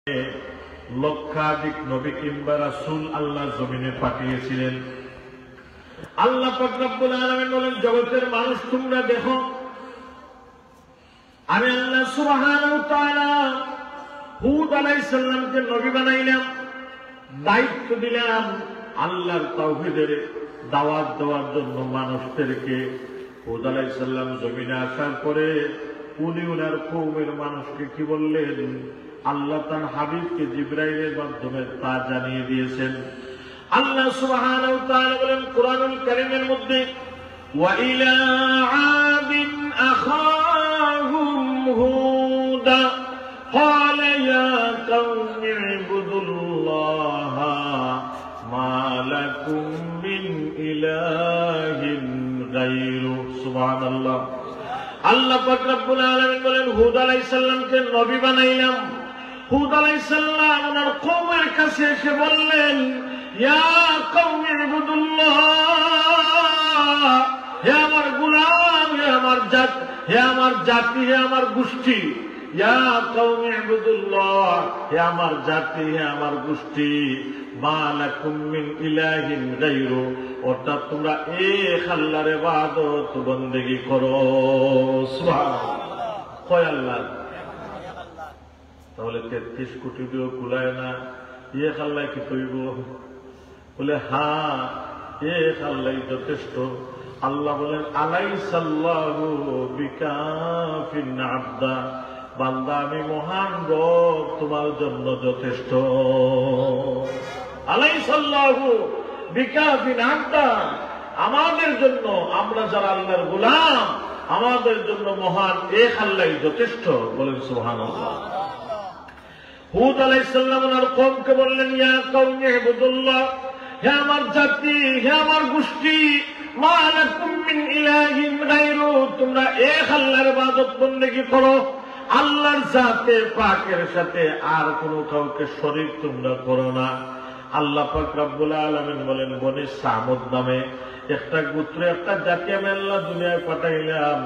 লক্ষাধিক নবী কিংবা রাসূল আল্লাহ জমিনে পাঠিয়েছিলেন। আল্লাহ পাক রব্বুল আলামিন বলেন, জগতের মানুষ তোমরা দেখো, আমি আল্লাহ সুবহানাহু ওয়া তাআলা হুদ আলাইহিস সালামকে নবী বানাইলাম, দায়িত্ব দিলাম আল্লাহর তাওহীদের দাওয়াত দেওয়ার জন্য মানুষদেরকে। হুদ আলাইহিস সালাম জমিনে আসার পরে উনি ওনার কওমের মানুষকে কি বললেন? আল্লাহ তার হাবিবকে জিবরাইলের মাধ্যমে তা জানিয়ে দিয়েছেন। আল্লাহ সুবহানাহু ওয়া তাআলা বলেন কোরআনুল কারীমের মধ্যে, ওয়া ইলা আদিন আখাহুম হুদা ক্বালা ইয়া কওমি ইবুদুল্লাহা মা লাকুম মিন ইলাহিন গায়রু। সুবহানাল্লাহ। আল্লাহ পাক রব্বুল আলামিন বলেন, হুদ আলাইহিস সালামকে নবী বানাইলাম। হুদ আলাইহিস সালাম ওনার কওমের কাছে এসে বললেন, ইয়া কওমি ইবুদুল্লাহ, হে আমার গোলাম, হে আমার জাতি, হে আমার গোষ্ঠী, ইয়া কওমি ইবুদুল্লাহ, হে আমার জাতি, হে আমার গোষ্ঠী, মা লাকুম মিন ইলাহিন গায়রু, অর্থাৎ তোমরা এক আল্লাহর ইবাদত বন্দেগী করো। সুবহানাল্লাহ। কয় আল্লাহ? তাহলে 33 কোটি দিয়েও কুলায় না, এক আল্লাহ কি কইব? বলে হ্যাঁ, এক আল্লাহ যথেষ্ট। আল্লাহ বলেন, আলাইসাল্লাহু বিকাফিন আবদা, বান্দা আমি মহান রব তোমার জন্য যথেষ্ট। আলাইসাল্লাহু বিকাফিন আবদা, আমাদের জন্য, আমরা যারা আল্লাহর গোলাম, আমাদের জন্য মহান এক আল্লাহ যথেষ্ট। বলেন সুবহানাল্লাহ। হুদ আলাইহিস সালাম ওনার কওমকে বললেন, ইয়া কওমি ইবুদুল্লাহ, হে আমার জাতি, হে আমার গোষ্ঠী, মা লাকুম মিন ইলাহিন গায়রু, তোমরা এক আল্লাহর ইবাদত বন্দেগী করো। আল্লাহর জাতে পাকের সাথে আর কোনো কাউকে শরীক তোমরা করো না। আল্লাহ পাক রব্বুল আলামিন বলেন, বনি সামুদ নামে একটা গোত্র, একটা জাতি আমি আল্লাহ দুনিয়ায় পাঠাইলাম,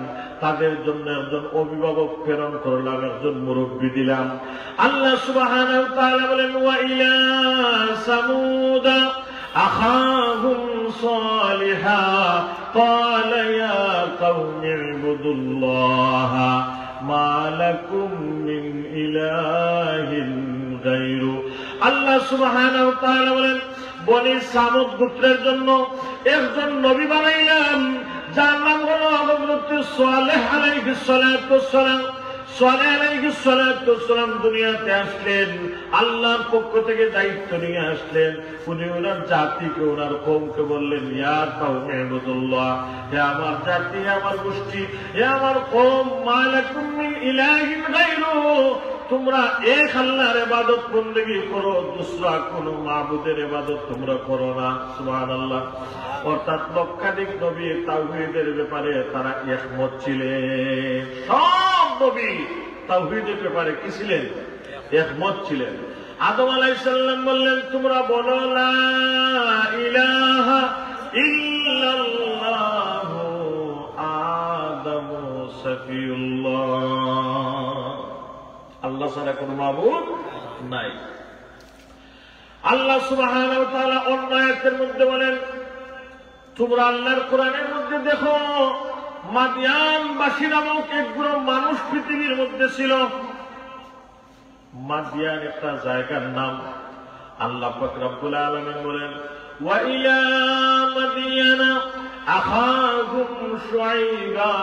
তাদের জন্য একজন অভিভাবক প্রেরণ করলাম, একজন মুরব্বী দিলাম। আল্লাহ সুবহানাহু ওয়া তাআলা বলেন, ওয়া ইলা সামুদ আখাহুম সালিহা ক্বালা ইয়া কওমি ইবুদুল্লাহ মা লাকুম মিন ইলাহিন গায়রু। আল্লাহ সুবহানাহু ওয়া তাআলা বলেন, বনি সামুদ গোত্রের জন্য একজন নবী বানাইলাম, যার নাম হলো হযরত সালেহ আলাইহিস সালাতু ওয়াস সালাম। সালেহ আলাইহিস সালাতু ওয়াস সালাম দুনিয়াতে আসলেন, আল্লাহর পক্ষ থেকে দায়িত্ব নিয়ে আসলেন। উনি ওনার জাতিকে, ওনার কওমকে বললেন, ইয়া কওমি ইবুদুল্লাহ, হে আমার জাতি, হে আমার গোষ্ঠী, হে আমার কওম, মা লাকুম মিন ইলাহিন গায়রু, তোমরা এক আল্লাহর ইবাদত বন্দেগী করো, দুসরা কোন মাবুদের ইবাদত তোমরা করো না। সুবহানাল্লাহ। অর্থাৎ লক্ষাধিক নবী তাওহীদের ব্যাপারে তারা একমত ছিলেন। সব নবী তাওহীদের ব্যাপারে কি ছিলেন? একমত ছিলেন। আদম আলাইহিস সালাম বললেন, তোমরা বলো লা ইলাহা ইল্লাল্লাহু আদমু সফিউল্লাহ, আল্লাহ ছাড়া কোন মাবুদ নাই। আল্লাহ সুবহানাহু ওয়া তাআলা অন্য আয়াতের মধ্যে বলেন, তোমরা আল্লাহর কোরআনের মধ্যে দেখো, মাদিয়ানবাসী নামক একগুলো মানুষ পৃথিবীর মধ্যে ছিল। মাদিয়ান একটা জায়গার নাম। আল্লাহ পাক রব্বুল আলামিন বলেন, ওয়া ইলা মাদিয়ানা আখাহুম শুআইবা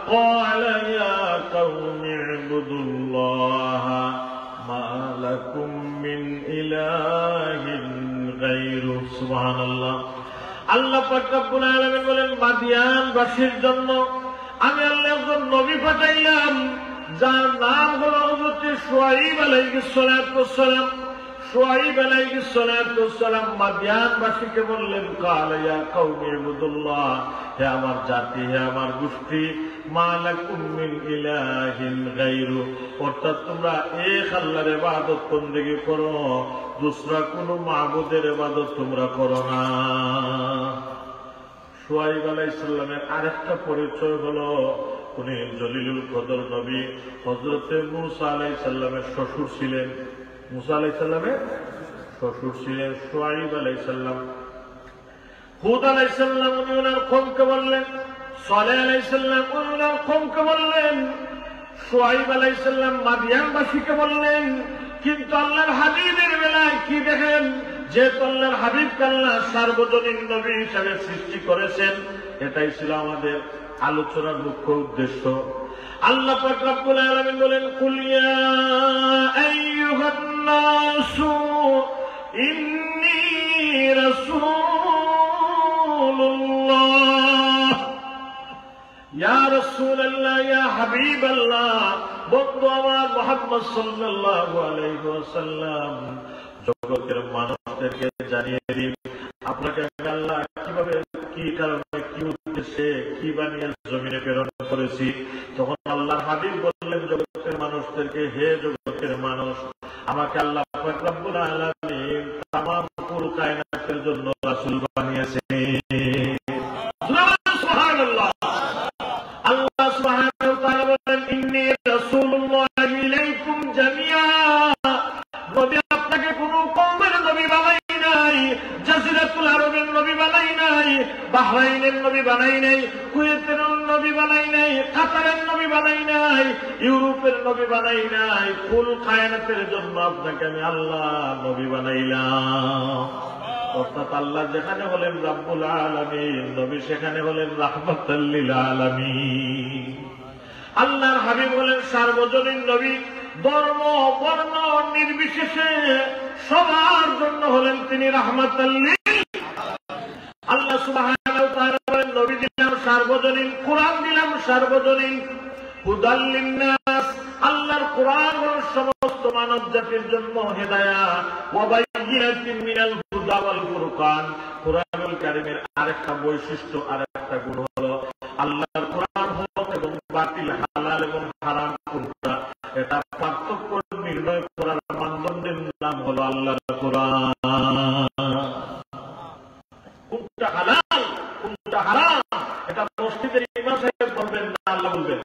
ক্বালা ইয়া কওমি ইবুদুল্লাহ মা লাকুম মিন ইলাহিন গায়রু। সুবহানাল্লাহ। আল্লাহ পাক রব্বুল আলামিন বলেন, মাদিয়ানবাসীর জন্য আমি আল্লাহ একজন নবী পাঠাইলাম, যার নাম হলো হযরত শুআইব আলাইহিস সালাতু ওয়াস সালাম। শুআইব আলাইহিস সালাতু ওয়াস সালাম মাদিয়ানবাসীকে বললেন, ক্বালা ইয়া কওমি ইবুদুল্লাহ, হে আমার জাতি, হে আমার গোষ্ঠী, মা লাকুম মিন ইলাহিন গায়রু, অর্থাৎ তোমরা এক আল্লাহর ইবাদত বন্দেগী করো, দুসরা কোন মাবুদের ইবাদত তোমরা করো না। শুআইব আলাইহিস সালামের আরেকটা পরিচয় হলো, উনি জলিলুল কদর নবী হযরত মূসা আলাইহিস সালামের শ্বশুর ছিলেন। মুসা আলাইহিস সালামের শ্বশুর ছিলেন শুআয়ব আলাইহিস সালাম। হুদ আলাইহিস সালাম উনি ওনার কওমকে বললেন, সালেহ আলাইহিস সালাম উনি ওনার কওমকে বললেন, শুআয়ব আলাইহিস সালাম মাদিয়ানবাসীকে বললেন। কিন্তু আল্লাহর হাবিবের বেলায় কি দেখেন, যে আল্লাহর হাবিবকে আল্লাহ সার্বজনীন নবী হিসেবে সৃষ্টি করেছেন, এটাই ছিল আমাদের আলোচনার মুখ্য উদ্দেশ্য। আল্লাহ পাক রব্বুল আলামিন বলেন, কুল ইয়া আইয়ুহান নাসু ইন্নী রাসূলুল্লাহ, ইয়া রাসূলুল্লাহ, ইয়া হাবিবাল্লাহ, বন্ধু আমার মুহাম্মদ সাল্লাল্লাহু আলাইহি ওয়াসাল্লাম, জগতের মানুষদেরকে জানিয়ে দিন আপনাকে আল্লাহ কিভাবে, কি কারণে, কি উদ্দেশ্যে, কি বানিয়ে জমিনে প্রেরণ করেছি। তখন আল্লাহর হাবিব বললেন জগতের মানুষদেরকে, হে জগতের মানুষ, আমাকে আল্লাহ পাক রব্বুল আলামিন তামাম কুল কায়নাতের জন্য রাসূল বানিয়েছে। সুবহানাল্লাহ। আল্লাহ সুবহানাহু ওয়া তাআলা বলেন, ইন্নী রাসূলুল্লাহি ইলাইকুম জামিআ, নবী আপনাকে কোন কওমের নবী বানাই নাই, জাজিরাতুল আরবের নবী বানাই নাই, বাহরাইনের নবী বানাই নাই, কুয়েতের নবী বানাই নাই, কাতারের নবী বানাই নাই, ইউরোপের নবী বানাই নাই, কুল কায়নাতের জন্য আপনাকে আমি আল্লাহ নবী বানাইলাম। অর্থাৎ আল্লাহ যেখানে হলেন রাব্বুল আলামিন, নবী সেখানে হলেন রাহমাতাল লিল আলামিন। আল্লাহর হাবিব হলেন সার্বজনীন নবী, ধর্ম বর্ণ নির্বিশেষে সবার জন্য হলেন তিনি রাহমাতাল লিল। আল্লাহ সুবহানাহু ওয়া তাআলা বলেন, নবী দিলাম সার্বজনীন, কোরআন দিলাম সার্বজনীন, হুদাল লিন্নাস, আল্লাহর কোরআন হল সমস্ত মানব জাতির জন্য হেদায়াত, ওয়া বাইয়িনাতিন মিনাল হুদা ওয়াল ফুরকান। কোরআনুল কারীমের আরেকটা বৈশিষ্ট্য, আরেকটা গুণ হলো আল্লাহর কোরআন হক এবং বাতিল, হালাল এবং হারাম কোনটা, এটা পার্থক্য নির্ণয় করার মানদণ্ডের নাম হলো আল্লাহর কোরআন। কোনটা হালাল, কোনটা হারাম, এটা মসজিদের ইমাম সাহেব বলবেন না, আল্লাহ বলবেন।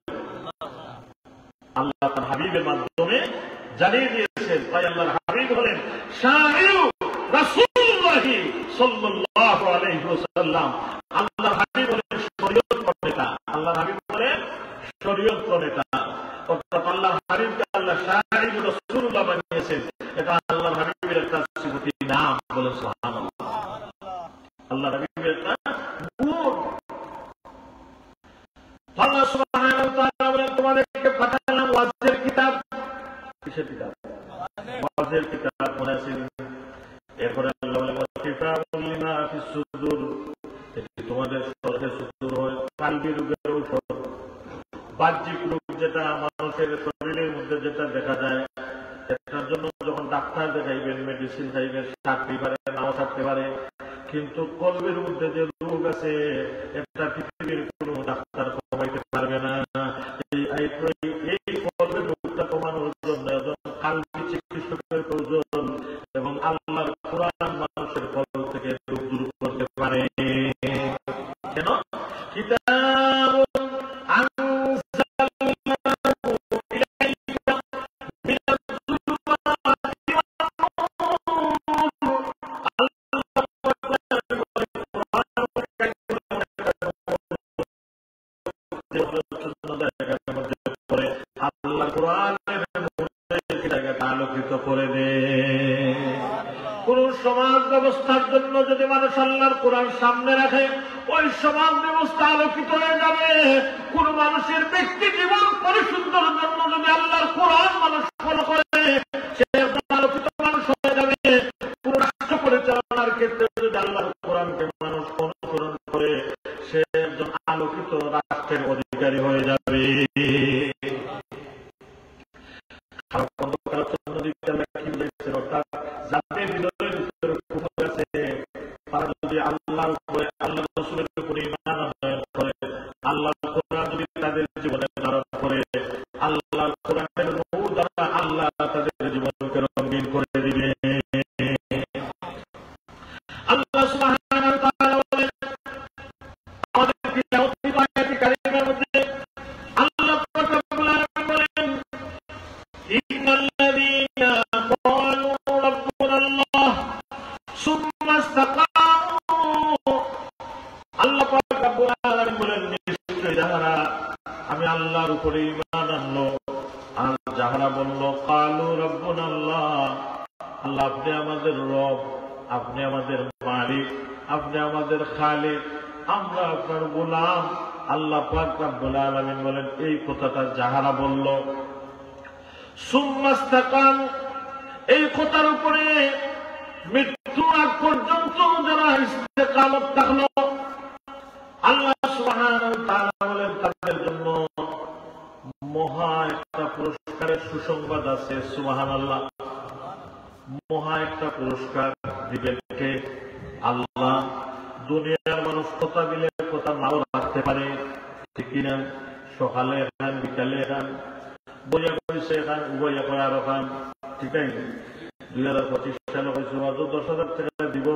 আল্লাহ তার হাবিবের মাধ্যমে জানিয়ে দিয়েছেন। তাই আল্লাহর হাবিব হলেন শাইউ রাসূলুল্লাহ সাল্লাল্লাহু আলাইহি ওয়াসাল্লাম। আল্লাহর হাবিব হলেন শরীয়ত প্রণেতা, আল্লাহর হাবিব হলেন শরীয়ত প্রণেতা। অর্থাৎ আল্লাহর হাবিবকে আল্লাহ শাইউ রাসূলুল্লাহ বানিয়েছেন, এটা আল্লাহর হাবিবের একটা সিফতি নাম। বলেন সুবহানাল্লাহ। আল্লাহর হাবিবের একটা গুণ। আল্লাহ সুবহানাহু ওয়া তাআলা বলেন, তোমাদেরকে পাঠালাম ওয়াজের কিতাব। কিসের কিতাব? ওয়াজের কিতাব মুনাসিব। এরপরে আল্লাহ বলেন, কিতাবুল লিমা ফিস সুদুর, এটি তোমাদের হৃদয়ে সুদূর হয়, কালবি রোগের ঔষধ। বাহ্যিক রোগ যেটা মানুষের শরীরের মধ্যে যেটা দেখা যায়, এটার জন্য যখন ডাক্তার দেখাইবেন, মেডিসিন খাইবেন, সারতে পারে, নাও সারতে পারে, কিন্তু কলবের মধ্যে যে রোগ আছে, এটা পৃথিবীর কোনো ডাক্তার কমাইতে পারবে না। এই কলবের রোগটা কমানোর জন্য কালবি চিকিৎসকের প্রয়োজন, এবং আল্লাহর কোরআন মানুষের কলব থেকে রোগ দূর করতে পারে। কেন? কিতাবুন আনজালনাহু ইলাইকা মিনাজ যুলুমাতি ওয়ান নূর। আল্লাহ কোরআনের জায়গাটা আলোকিত করে দে। কোন সমাজ ব্যবস্থার জন্য যদি মানুষ আল্লাহর কোরআন সামনে রাখে, ওই সমাজ ব্যবস্থা আলোকিত হয়ে যাবে। কোন মানুষের ব্যক্তি জীবন পরিশুদ্ধর জন্য যদি আল্লাহর কোরআন মানুষ ফলো করে, সে আলোকিত মানুষ হয়ে যাবে। কোন রাষ্ট্র পরিচালনার ক্ষেত্রে যদি আল্লাহর কোরআনকে মানুষ অনুসরণ করে, সে একজন আলোকিত রাষ্ট্রের অধিকারী হয়ে যাবে। অর্থাৎ যাদের হৃদয়ের ভিতরে কুফর আছে, তারা যদি আল্লাহর উপরে, আল্লাহ রাসূলের উপরে ঈমান আনয়ন করে, আল্লাহর কোরআন যদি তাদের জীবনে ধারণ করে, আল্লাহর কোরআনের নূর দ্বারা আল্লাহ তাদের জীবনকে রঙিন করে দিবে। আল্লাহ সুবহানাহু ওয়া তাআলা বলেন, আমাদের তিলাওয়াত আয়াতে কারিমার মধ্যে আল্লাহ পাক রব্বুল আলামিন বলেন, ইন্নাল্লাযীনা ক্বালু উপরে ঈমান আনলো। আর যাহারা বলল কালু রব্বুনা আল্লাহ, আল্লাহ আপনি আমাদের রব, আপনি আমাদের মালিক, আপনি আমাদের খালিক, আমরা আপনার গোলাম। আল্লাহ পাক রব্বুল আলামিন বলেন এই কথাটা যাহারা বলল সুম্মাস্তাকাম, এই কথার উপরে মৃত্যু আগ পর্যন্ত যারা ইস্তেকামত থাকলো, আল্লাহ সুবহানাহু ওয়া তাআলা বলেন তাদের জন্য মহা একটা পুরস্কারের সুসংবাদ আছে। সুবহানাল্লাহ। মহা একটা পুরস্কার দিবেন কে? আল্লাহ। দুনিয়ার মানুষ কথা দিলে কথা নাও রাখতে পারে, ঠিক কিনা? সকালে খান, বিকালে খান, বইয়া কইছে খান, বইয়া করে আরো খান, ঠিক আছে? 2025 সালে কইছে 10,000 টাকা দিব,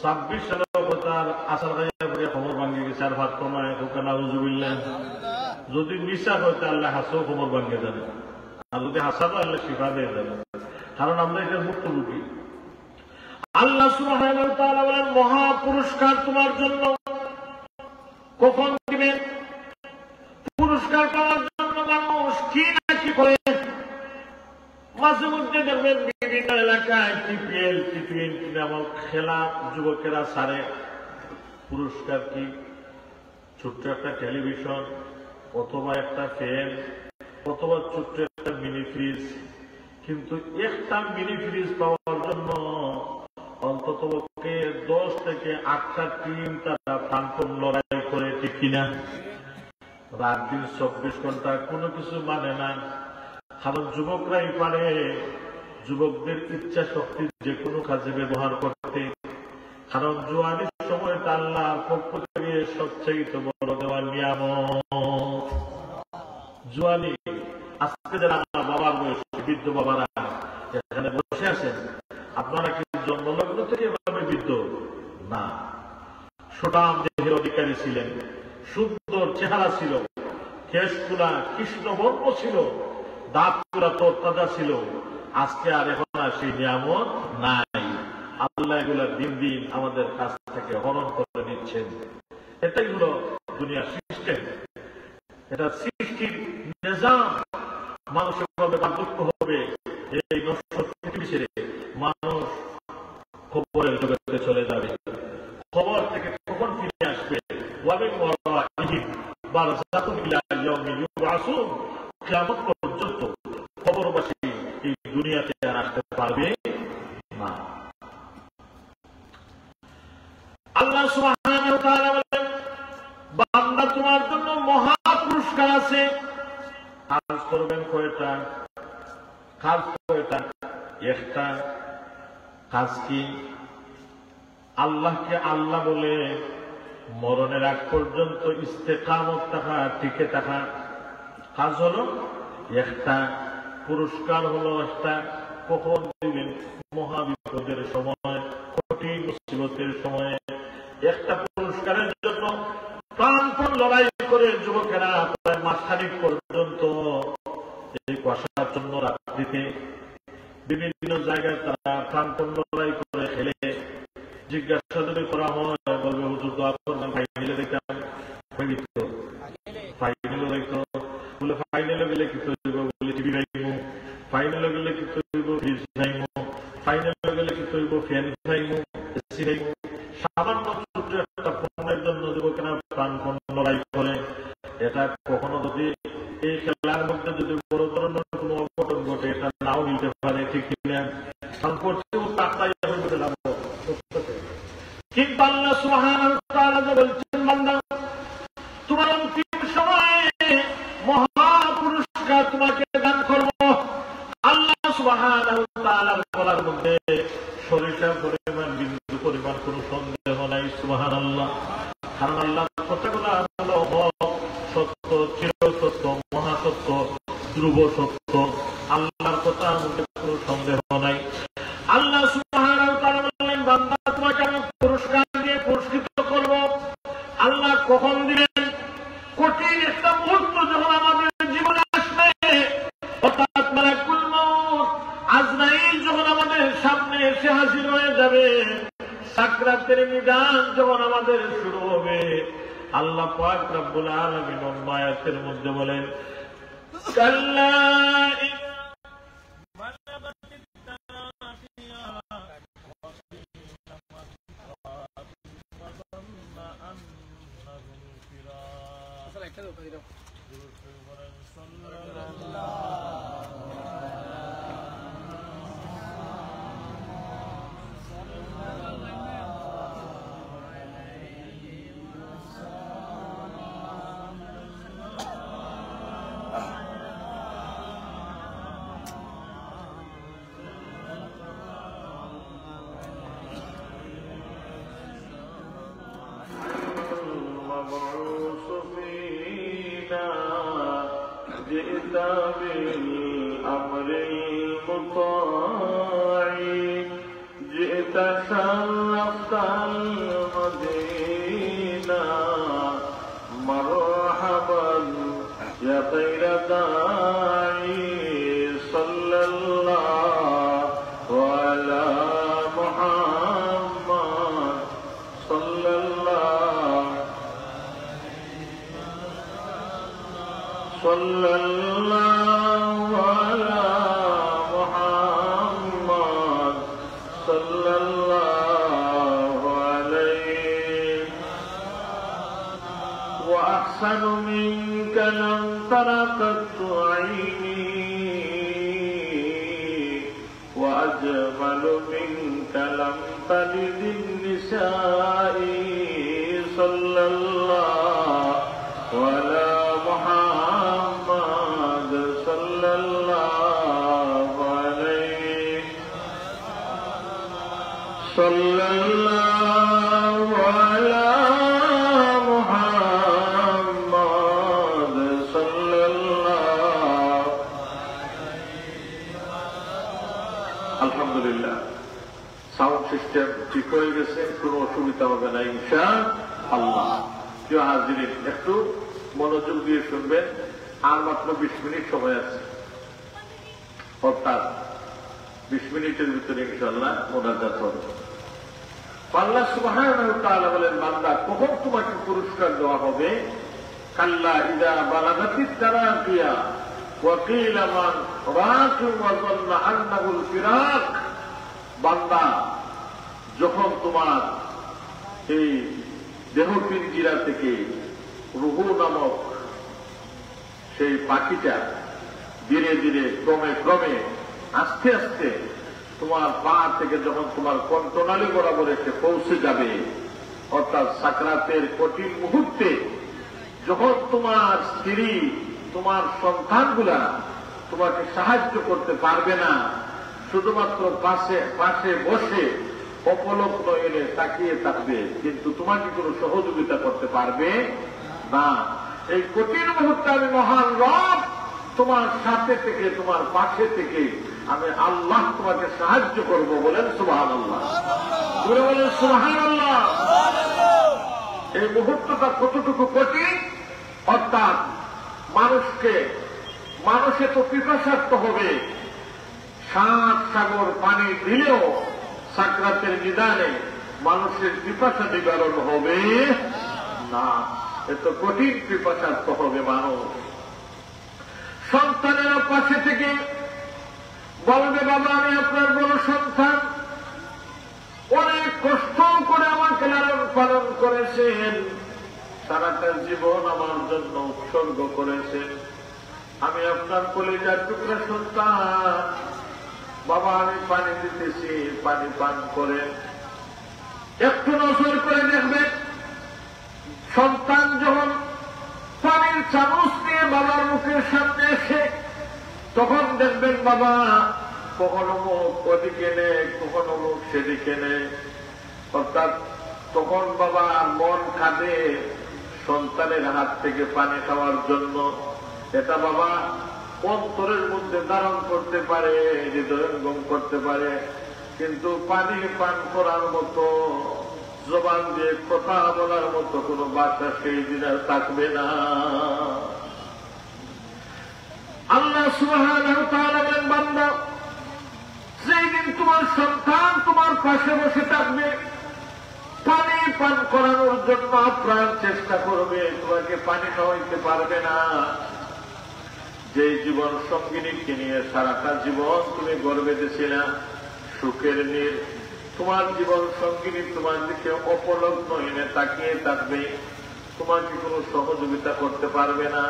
26 সালে কথা আসার গাইয়া করে খবর ভাঙ্গি গেছে, আর ভাত কমায় হোকেন আউযুবিল্লাহ। যদি মিশা হইতে আল্লাহ হাসও খবর ভাঙ্গে যাবে, আর যদি হাসা তো আল্লাহ শিফা দিয়ে যাবে, কারণ আমরা এটার ভুক্তভোগী। আল্লাহ সুবহানাহু ওয়া তাআলা বলেন মহা পুরস্কার তোমার জন্য। কখন দিবেন? পুরস্কার পাওয়ার জন্য মানুষ কি না কি করে। মাঝে মধ্যে দেখবেন বিভিন্ন এলাকায় টিপিএল, টি-20 নামক খেলা যুবকেরা সারে। পুরস্কার কি? ছোট্ট একটা টেলিভিশন, অথবা একটা ফ্যান, অথবা ছোট্ট একটা মিনি ফ্রিজ। কিন্তু একটা মিনি ফ্রিজ পাওয়ার জন্য অন্তত 10 থেকে 8টা টিম তারা প্রাণপণ লড়াই করে, ঠিক কিনা? রাত দিন 24 ঘন্টা কোনো কিছু মানে না, কারণ যুবকরাই পারে যুবকদের ইচ্ছা শক্তি যে কোনো কাজে ব্যবহার করতে। কারণ জোয়ানির সময়টা আল্লাহর পক্ষ থেকে সবচেয়ে বড় দেওয়ার নিয়ামত। জোয়ানি। আজকে যারা বাবার বয়স, বৃদ্ধ বাবারা এখানে বসে আছেন, আপনারা কি জন্মলগ্ন থেকে এভাবে বৃদ্ধ না? সুঠাম দেহের অধিকারী ছিলেন, সুন্দর চেহারা ছিল, কেশগুলা কৃষ্ণবর্ণ ছিল, দাঁতগুলা তরতাজা ছিল। আজকে আর এখন আর সেই নিয়ামত নাই। আল্লাহ এগুলা দিন দিন আমাদের কাছ থেকে হরণ করে নিচ্ছেন। এটাই হলো দুনিয়ার সিস্টেম, এটা সৃষ্টির নিজাম। মানুষের ভাবে বার্ধক্য হবে, এই নশ্বর পৃথিবী ছেড়ে মানুষ খবরের জগতে চলে যাবে। খবর থেকে কখন ফিরে আসবে? কিয়ামত পর্যন্ত খবরবাসী এই দুনিয়াতে আর আসতে পারবে না। আল্লাহ সুবহানাহু ওয়া তাআলা বলেন বান্দা তোমার জন্য মহা পুরস্কার আছে। কাজ করবেন কয়টা? কাজ কয়টা? একটা। কাজ কি? আল্লাহকে আল্লাহ বলে মরণের আগ পর্যন্ত ইস্তেকামত থাকা, টিকে থাকা। কাজ হলো একটা, পুরস্কার হলো একটা। কখন দিবেন? মহাবিপদের সময়, কঠিন মুসিবতের সময়ে। একটা পুরস্কারের জন্য প্রাণপণ লড়াই করে যুবকেরা প্রায় মাসখানেক পর্যন্ত এই কুয়াশাচ্ছন্ন রাত্রিতে বিভিন্ন জায়গায় তারা প্রাণপণ লড়াই করে খেলে। জিজ্ঞাসা যদি করা হয় বলবে হুজুর দোয়া করবেন, ফাইনালে দেখতাম, ফাইনালে দেখতো বলে, ফাইনালে গেলে কি তৈব? বলে টিভি খাইব। ফাইনালে গেলে কি তৈব? ফ্রিজ খাইব। ফাইনালে গেলে কি তৈব? ফ্যান খাইব, এসি খাইব। সামান্য ছোট্ট একটা ফোনের জন্য যুবকেরা প্রাণপণ লড়াই করে। এটা কখনো যদি এই খেলার মধ্যে যদি বড় ধরনের কোনো অঘটন ঘটে, এটা নাও নিতে পারে, ঠিক কিনা? কিন্তু আল্লাহ সুবহানাহু ওয়া তাআলা বলছেন বান্দা তোমার অন্তিম সময়ে মহা পুরস্কার তোমাকে দান করব। আল্লাহ সুবহানাহু ওয়া তাআলার বলার মধ্যে সরিষা পরিমাণ, বিন্দু পরিমাণ কোনো সন্দেহ নাই। সুবহানাল্লাহ। কারণ আল্লাহর কথাগুলো হলো সত্য, চিরসত্য, মহাসত্য, ধ্রুব সত্য। আল্লাহর কথার মধ্যে কোনো সন্দেহ নাই। আল্লাহ সুবহানাহু ওয়া তাআলা বললেন বান্দা তোমাকে আমি পুরস্কার দিয়ে পুরস্কৃত করব। আল্লাহ কখন দিবেন? কঠিন একটা মুহূর্ত যখন আমাদের জীবনে আসবে, অর্থাৎ মালাকুল মউত আজরাইল যখন আমাদের সামনে এসে হাজির হয়ে যাবে, সাকরাতের নিদান যখন আমাদের শুরু হবে, আল্লাহ পাক রব্বুল আলামিন আয়াতের মধ্যে বলেন কাল্লা جئت بالأمر المطاع جئت شرفت المدينة مرحبا يا خير داعي صلى الله على محمد صلى الله صلى الله على محمد صلى الله عليه وأحسن منك لم تر قط عيني وأجمل منك لم تلد النساء صلى الله على محمد صلى الله عليه صلى الله على محمد صلى الله আলহামদুলিল্লাহ সাউন্ড সিস্টেম ঠিক হয়ে গেছে, কোনো অসুবিধা হবে না ইনশাআল্লাহ। কেউ হাজিরিন একটু মনোযোগ দিয়ে শুনবেন, আর মাত্র 20 মিনিট সময় আছে, অর্থাৎ 20 মিনিটের ভিতরে ইনশাআল্লাহ মোনাজাত হবে। আল্লাহ সুবহানাহু ওয়া তাআলা বলেন, বান্দা কখন তোমাকে পুরস্কার দেওয়া হবে? কাল্লা ইযা বালাগাতিত তারাকিয়া ওয়া কিলা মান রাকি ওয়া যান্না আন্নাহুল ফিরাক। বান্দা যখন তোমার এই দেহ পিঞ্জিরা থেকে রূহ নামক সেই পাখিটা ধীরে ধীরে ক্রমে ক্রমে আস্তে আস্তে তোমার পা থেকে যখন তোমার কণ্ঠনালী বরাবর এসে পৌঁছে যাবে, অর্থাৎ সাকরাতের কঠিন মুহূর্তে যখন তোমার স্ত্রী তোমার সন্তানগুলা তোমাকে সাহায্য করতে পারবে না, শুধুমাত্র পাশে পাশে বসে অপলক নয়নে তাকিয়ে থাকবে, কিন্তু তোমাকে কোনো সহযোগিতা করতে পারবে না, এই কঠিন মুহূর্তে আমি মহান রব তোমার সাথে থেকে তোমার পাশে থেকে আমি আল্লাহ তোমাকে সাহায্য করব। বলেন সুবহানাল্লাহ, বলেন সুবহানাল্লাহ। এই মুহূর্তটা কতটুকু কঠিন, অর্থাৎ মানুষে তো পিপাসার্থ হবে, 7 সাগর পানি দিলেও সাকরাতের নিদানে মানুষের পিপাসা নিবারণ হবে না, এত কঠিন পিপাসার্থ হবে মানুষ। সন্তানেরা পাশে থেকে বলবে, বাবা আমি আপনার বড় সন্তান, অনেক কষ্ট করে আমাকে লালন পালন করেছেন, সারাটা জীবন আমার জন্য উৎসর্গ করেছেন, আমি আপনার কলিজার টুকরা সন্তান, বাবা আমি পানি দিতেছি, পানি পান করেন। একটু নজর করে দেখবেন, সন্তান যখন পানির চামচ নিয়ে বাবার মুখের সামনে এসে, তখন দেখবেন বাবা কখনো মুখ ওদিকে নেই, কখনো মুখ সেদিকে নেই, অর্থাৎ তখন বাবা মন কাঁদে সন্তানের হাত থেকে পানি খাওয়ার জন্য। এটা বাবা অন্তরের মধ্যে ধারণ করতে পারে, হৃদয়ঙ্গম করতে পারে, কিন্তু পানি পান করার মতো, জবান দিয়ে কথা বলার মতো কোন বাচ্চা সেই দিন আর থাকবে না। আল্লাহ সুবহানাহু ওয়া তাআলা বলেন, বান্দা সেই দিন তোমার সন্তান তোমার পাশে বসে থাকবে, পানি পান করানোর জন্য আপ্রাণ চেষ্টা করবে, তোমাকে পানি খাওয়াইতে পারবে না। যে জীবন সঙ্গিনীকে নিয়ে সারাটা জীবন তুমি গর্বে দিছিলে সুখের নীর, তোমার জীবন সঙ্গিনী তোমার দিকে অপলগ্ন এনে তাকিয়ে থাকবে, তোমাকে কোনো সহযোগিতা করতে পারবে না।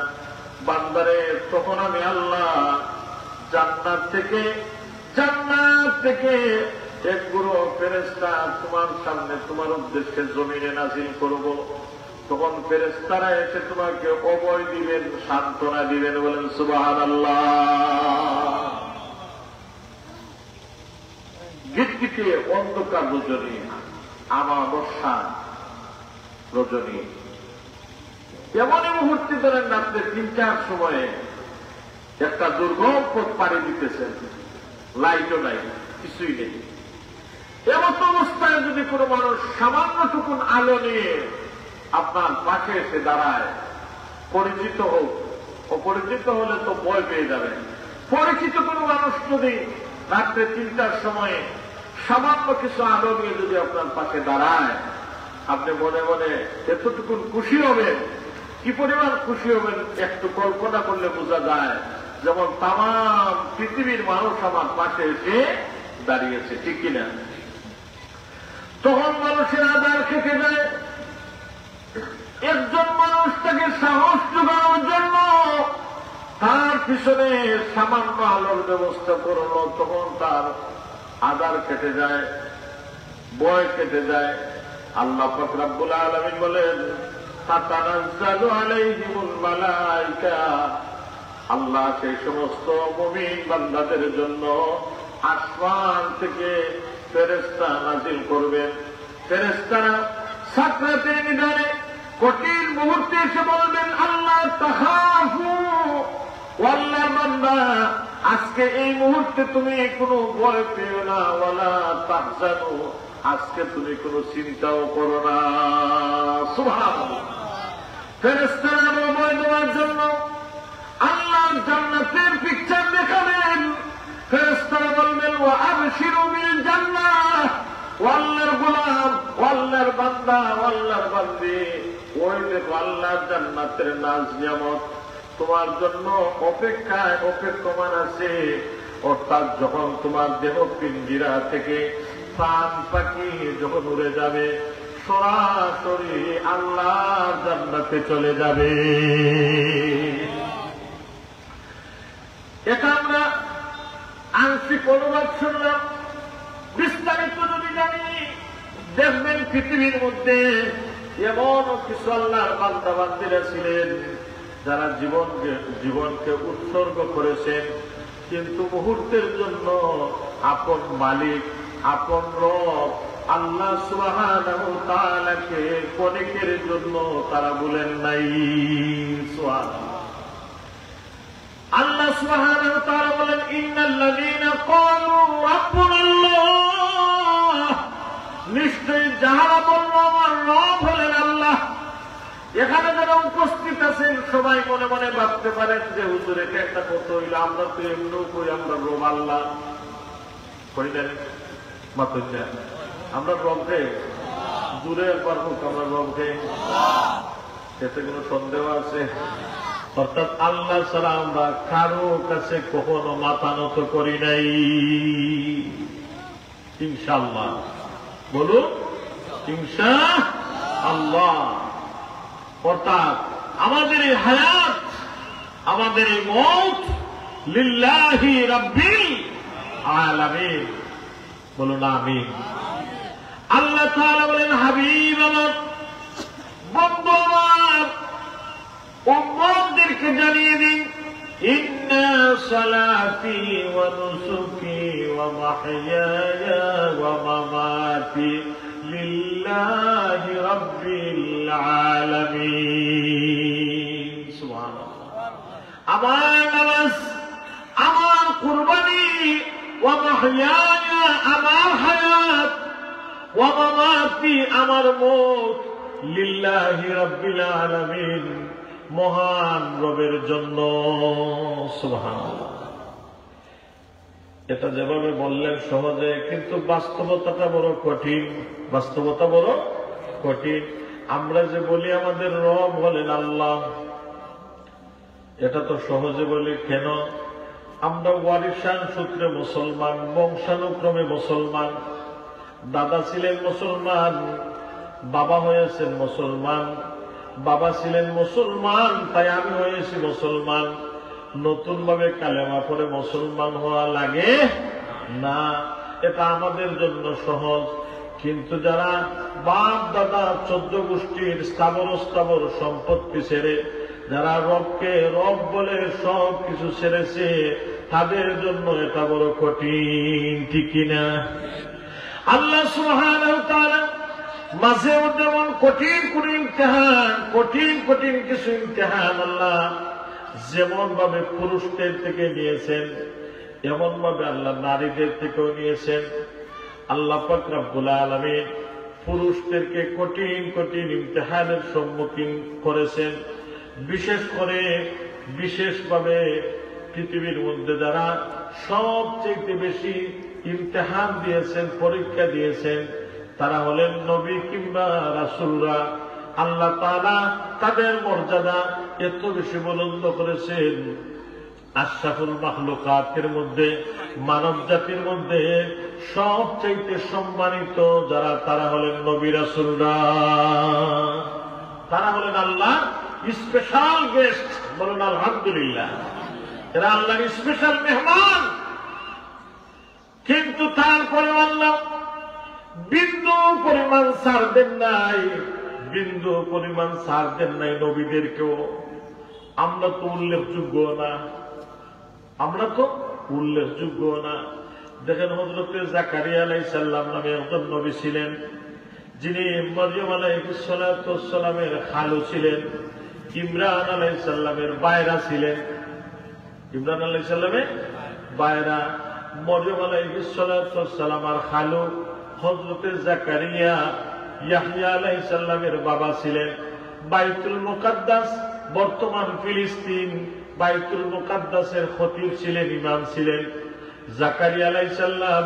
বান্দারে, তখন আমি আল্লাহ জান্নাত থেকে এক গুরু ফেরেশতা তোমার সামনে তোমার উদ্দেশ্যে জমিনে নাজিল করব। তখন ফেরেশতারা এসে তোমাকে অভয় দিবেন, সান্ত্বনা দিবেন। বলেন সুবহানাল্লাহ। গিটগিটে অন্ধকার রজনী, আমাবস্যা রজনী, এমনই মুহূর্তে ধরেন রাত্রে ৩-৪ সময়ে একটা দুর্গম পথ পাড়ি দিতেছেন, লাইটও নাই, কিছুই নেই। এমত অবস্থায় যদি কোনো মানুষ সামান্যটুকুন আলো নিয়ে আপনার পাশে এসে দাঁড়ায়, পরিচিত হোক, অপরিচিত হলে তো ভয় পেয়ে যাবেন, পরিচিত কোনো মানুষ যদি রাত্রে ৩টার সময়ে সামান্য কিছু আলো নিয়ে যদি আপনার পাশে দাঁড়ায়, আপনি মনে মনে এতটুকুন খুশি হবেন। কি পরিমাণ খুশি হবেন একটু কল্পনা করলে বোঝা যায়। যেমন তাম পৃথিবীর মানুষ আমার পাশে এসে দাঁড়িয়েছে, ঠিক কিনা? তখন মানুষের আধার খেতে যায়। একজন মানুষ তাকে সাহস যোগানোর জন্য তার পিছনে সামান্য আলোর ব্যবস্থা করলো, তখন তার আধার কেটে যায়, ভয় কেটে যায়। আল্লাহ পাক রব্বুল আলামিন বলেন, তাতানাজ্জালু আলাইহিমুল মালায়েকা, আল্লাহ সেই সমস্ত মুমিন বান্দাদের জন্য আসমান থেকে ফেরেশতা নাজিল করবেন। ফেরেশতারা সাকরাতের নিদানে কঠিন মুহূর্তে এসে বলবেন, আল্লাহ তাখাফু, আল্লাহর বান্দা আজকে এই মুহূর্তে তুমি কোনো ভয় পেও না, ওয়ালা তাহজানু, আজকে তুমি কোনো চিন্তাও করো না। সুবহানাল্লাহ। ফেরেশতারা ভয় দেওয়ার জন্য আল্লাহর জান্নাতের পিকচার দেখাবেন। ফেরেশতারা বলবেন, ওয়া আবশিরু বিল জান্নাহ, আল্লাহর গোলাম, আল্লাহর বান্দা, আল্লাহর বান্দি, ওই দেখো আল্লাহর জান্নাতের নাজ নিয়ামত তোমার জন্য অপেক্ষায় অপেক্ষমান আছে। অর্থাৎ যখন তোমার দেহ পিঞ্জিরা থেকে প্রাণ পাখি যখন উড়ে যাবে, সরাসরি আল্লাহর জান্নাতে চলে যাবে। এটা আমরা আংশিক অনুবাদ শুনলাম। বিস্তারিত যদি জানি, দেখবেন পৃথিবীর মধ্যে এমন কিছু আল্লাহর বান্দা বান্দিরা ছিলেন যারা জীবনকে উৎসর্গ করেছেন, কিন্তু মুহূর্তের জন্য আপন মালিক, আপন রব আল্লাহ সুবহানাহু ওয়া তাআলাকে ক্ষণিকের জন্য তারা বলেন নাই। সুবহানাল্লাহ। আল্লাহ সুবহানাহু ওয়া তাআলা বলেন, ইন্নাল্লাযীনা ক্বালু রাব্বুনাল্লাহ, নিশ্চয়ই যাহারা বলল আমার রব হলেন আল্লাহ। এখানে যারা উপস্থিত আছেন সবাই মনে মনে ভাবতে পারেন যে হুজুর এটা একটা কথা হইল, আমরা তো এমনিও কই আমরা রব আল্লাহ কইলেন মাতুজা, আমরা রবকে দূরে একবার হোক, আমরা রবকে, এতে কোনো সন্দেহ আছে? অর্থাৎ আল্লাহ ছাড়া আমরা কারো কাছে কখনো মাথা নত করি নাই, ইনশাআল্লাহ। বলুন ইনশাআল্লাহ। অর্থাৎ আমাদের এই হায়াত, আমাদের এই মওত লিল্লাহি রাব্বিল আলামিন। বলুন আমিন। আল্লাহ তাআলা বলেন, হাবিব আমার, বন্ধু আমার, উম্মতদেরকে জানিয়ে দিন, ইন্না সালাতি ওয়া নুসুকি ওয়া মাহইয়ায়া ওয়া মামাতি লিল্লাহি রাব্বিল আলামিন। সুবহানাল্লাহ। আমার নামাজ, আমার কুরবানি, ওয়া মাহইয়ায়া আমার হায়াত, ওয়া মামাতি আমার মওত, লিল্লাহি রাব্বিল আলামিন মহান রবের জন্য। সুবহানাল্লাহ। এটা যেভাবে বললেন সহজে, কিন্তু বাস্তবতাটা বড় কঠিন। বাস্তবতা বড় কঠিন। আমরা যে বলি আমাদের রব হলেন আল্লাহ, এটা তো সহজে বলি কেন? আমরা ওয়ারিসান সূত্রে মুসলমান, বংশানুক্রমে মুসলমান। দাদা ছিলেন মুসলমান, বাবা হয়েছেন মুসলমান, বাবা ছিলেন মুসলমান, তাই আমি হয়েছি মুসলমান। নতুন ভাবে কালেমা পড়ে মুসলমান হওয়া লাগে না। এটা আমাদের জন্য সহজ। কিন্তু যারা বাপ দাদা 14 গোষ্ঠীর স্থাবর সম্পত্তি ছেড়ে, যারা রবকে রব বলে সব কিছু ছেড়েছে, তাদের জন্য এটা বড় কঠিন, ঠিক কিনা? আল্লাহ সুবহানাহু ওয়া তাআলা মাঝে যেমন কঠিন কিছু ইমতিহান আল্লাহ যেমন ভাবে পুরুষদের থেকে নিয়েছেন, এমন ভাবে আল্লাহ নারীদের থেকেও নিয়েছেন। আল্লাহ পাক রব্বুল আলামিন পুরুষদেরকে কঠিন ইমতিহানের সম্মুখীন করেছেন। বিশেষভাবে পৃথিবীর মধ্যে যারা সবচেয়ে বেশি ইমতিহান দিয়েছেন, পরীক্ষা দিয়েছেন, তারা হলেন নবী কিংবা রাসূলরা। আল্লাহ তাআলা তাদের মর্যাদা এত বেশি বুলন্দ করেছেন। আশরাফুল মাখলুকাতের মধ্যে, মানব জাতির মধ্যে সবচেয়ে সম্মানিত যারা, তারা হলেন নবী রাসূলরা। তারা হলেন আল্লাহ স্পেশাল গেস্ট। বলুন আলহামদুলিল্লাহ। এরা আল্লাহর স্পেশাল মেহমান। কিন্তু তারপরে আল্লাহ বিন্দু পরিমাণ ছাড় দেন নাই নবীদেরকেও। আমরা তো উল্লেখযোগ্য না। দেখেন হযরতে জাকারিয়া আলাইহিস সালাম নামে একজন নবী ছিলেন, যিনি মরিয়ম আলাইহিস সালামের খালু ছিলেন, ইমরান আলাইহিস সালামের বায়রা ছিলেন। ইমরান আলাইহিস সালামের বায়রা, মরিয়ম আলাইহিস সালামের খালু হযরতে জাকারিয়া ইয়াহইয়া আলাইহিস সালামের বাবা ছিলেন। বাইতুল মুকাদ্দাস, বর্তমান ফিলিস্তিন, বাইতুল মুকাদ্দাসের খতিব ছিলেন, ইমাম ছিলেন জাকারিয়া আলাইহিস সালাম।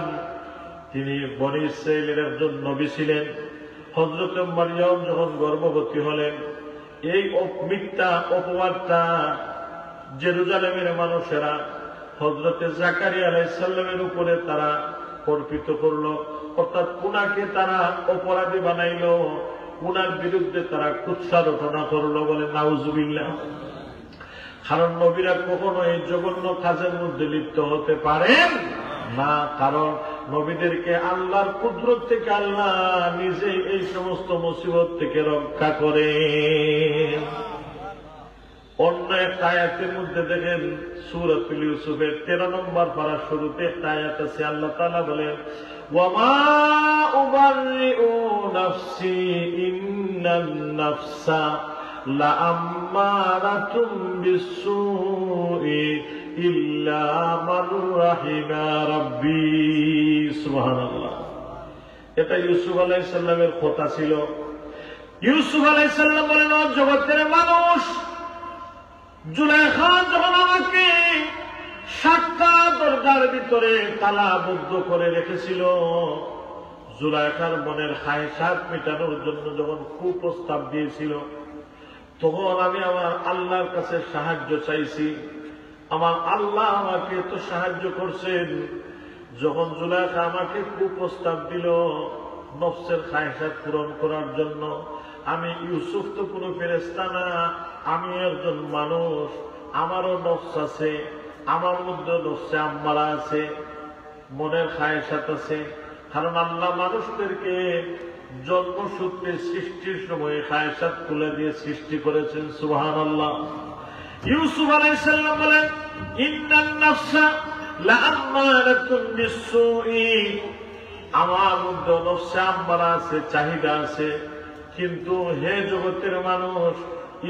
তিনি বনি ইসরাইলের একজন নবী ছিলেন। হযরতে মরিয়ম যখন গর্ভবতী হলেন, এই মিথ্যা অপবাদটা জেরুজালেমের মানুষেরা হযরতে জাকারিয়া আলাইহিস সালামের উপরে তারা অর্পিত করলো। অর্থাৎ উনাকে তারা অপরাধী বানাইলো, উনার বিরুদ্ধে তারা কুৎসা রটনা করলো। বলে নাউজুবিল্লাহ। কারণ নবীরা কখনো এই জঘন্য কাজের মধ্যে লিপ্ত হতে পারেন না। কারণ নবীদেরকে আল্লাহর কুদরত থেকে আল্লাহ নিজেই এই সমস্ত মুসিবত থেকে রক্ষা করে। অন্য একটা আয়াতের মধ্যে দেখেন, সূরাতুল ইউসুফের 13 নম্বর পারার শুরুতে একটা আয়াত আছে। আল্লাহ তাআলা বলেন, ওয়ামা উবাররিউ নাফসি ইন্নান নাফসা লাআম্মারাতুম বিসসুই ইল্লা মান রাহিমা রাব্বি। সুবহানাল্লাহ। এটা ইউসুফ আলাইহিস সালামের কথা ছিল। ইউসুফ আলাইহিস সালাম বলেন, ও জগতের মানুষ, জুলাইখা যখন আমাকে 7টা দরজার ভিতরে তালাবদ্ধ করে রেখেছিল, জুলাইখার মনের খায়সাত মেটানোর জন্য যখন কুপ্রস্তাব দিয়েছিল, তখন আমি আমার আল্লাহর কাছে সাহায্য চাইছি। আমার আল্লাহ আমাকে তো সাহায্য করছেন। যখন জুলাইখা আমাকে কুপ্রস্তাব দিল নফসের খায়সাত পূরণ করার জন্য, আমি ইউসুফ তো কোনো ফেরেশতা না, আমি একজন মানুষ, আমারও নফস আছে, আমার মধ্যে নফসে আম্মারা আছে, মনের খায়সাত আছে। কারণ আল্লাহ মানুষদেরকে জন্মসূত্রে সৃষ্টির সময় খায়সাত খুলে দিয়ে সৃষ্টি করেছেন। সুবহানাল্লাহ। ইউসুফ আলাইহিস সালাম বলেন, ইন্নান নাফসা লাআম্মারাতুন বিসসুই, আমার মধ্যে নফসে আম্মারা আছে, চাহিদা আছে। কিন্তু হে জগতের মানুষ,